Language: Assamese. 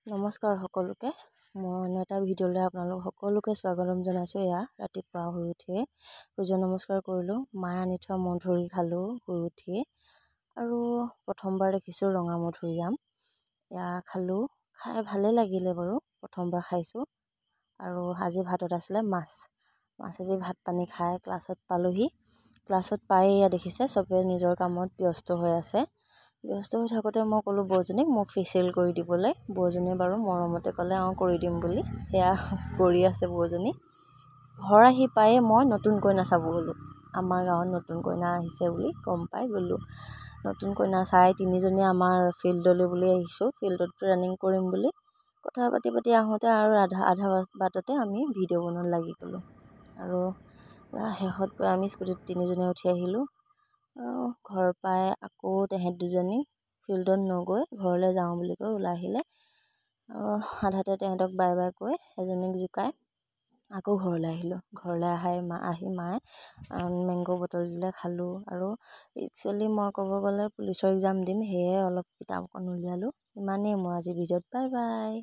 নমস্কাৰ সকলোকে মই অন্য এটা ভিডিঅ'লৈ আপোনালোক সকলোকে স্বাগতম জনাইছোঁ। এয়া ৰাতিপুৱা শুই উঠিয়ে সূৰ্য নমস্কাৰ কৰিলোঁ, মায়ে আনি থোৱা মধুৰি খালোঁ শুই উঠিয়ে, আৰু প্ৰথমবাৰ দেখিছোঁ ৰঙা মধুৰি আম। এয়া খালোঁ, খাই ভালেই লাগিলে বাৰু, প্ৰথমবাৰ খাইছোঁ। আৰু আজি ভাতত আছিলে মাছেদি ভাত পানী খাই ক্লাছত পালোহি। ক্লাছত পাই এয়া দেখিছে চবে নিজৰ কামত ব্যস্ত হৈ আছে। ব্যস্ত হৈ থাকোঁতে মই ক'লোঁ বৌজনীক মোক ফেচিয়েল কৰি দিবলৈ। বৌজনীয়ে বাৰু মৰমতে ক'লে কৰি দিম বুলি। সেয়া কৰি আছে বৌজনী। ঘৰ আহি পায়ে মই নতুন কইনা চাব গ'লোঁ। আমাৰ গাঁৱত নতুন কইনা আহিছে বুলি গম পাই গ'লোঁ। নতুন কইনা চাই তিনিজনীয়ে আমাৰ ফিল্ডলৈ বুলি আহিছোঁ, ফিল্ডত ৰানিং কৰিম বুলি কথা পাতি আহোঁতে আৰু আধা বাটতে আমি ভিডিঅ' বনোৱাত লাগি গ'লোঁ। আৰু শেষত গৈ আমি স্কুটিত তিনিজনীয়ে উঠি আহিলোঁ। আৰু ঘৰ পাই আকৌ তেহেঁত দুজনী ফিল্ডত নগৈ ঘৰলৈ যাওঁ বুলি কৈ ওলাই আহিলে। আৰু আধাতে তেহেঁতক বাই বাই কৈ এজনীক জোকাই আকৌ ঘৰলৈ আহিলোঁ। ঘৰলৈ আহি মায়ে মেংগ' বটল দিলে, খালোঁ। আৰু একচুৱেলি মই ক'ব গ'লে পুলিচৰ এক্সাম দিম, সেয়ে অলপ কিতাপ অকণ উলিয়ালোঁ। ইমানেই মোৰ আজি ভিডিঅ'ত। Bye bye.